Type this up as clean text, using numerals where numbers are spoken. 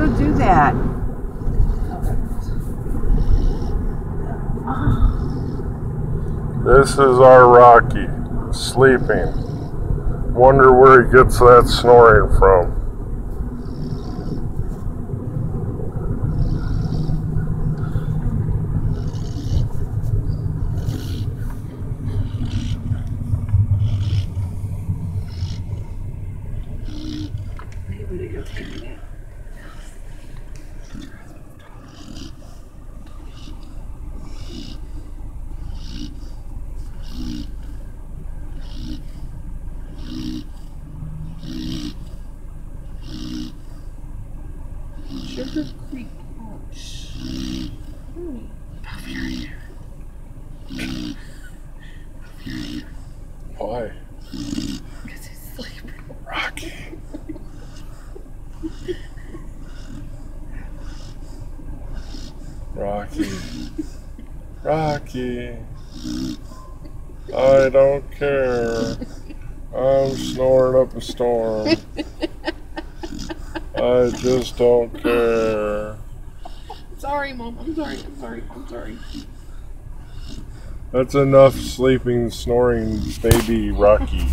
to do that. This is our Rocky, sleeping. Wonder where he gets that snoring from. Sugar Creek. Why? Because he's sleeping. Rocky. Rocky. Rocky. I don't care. I'm snoring up a storm. I just don't care. Sorry, Mom. I'm sorry. That's enough sleeping, snoring, baby Rocky.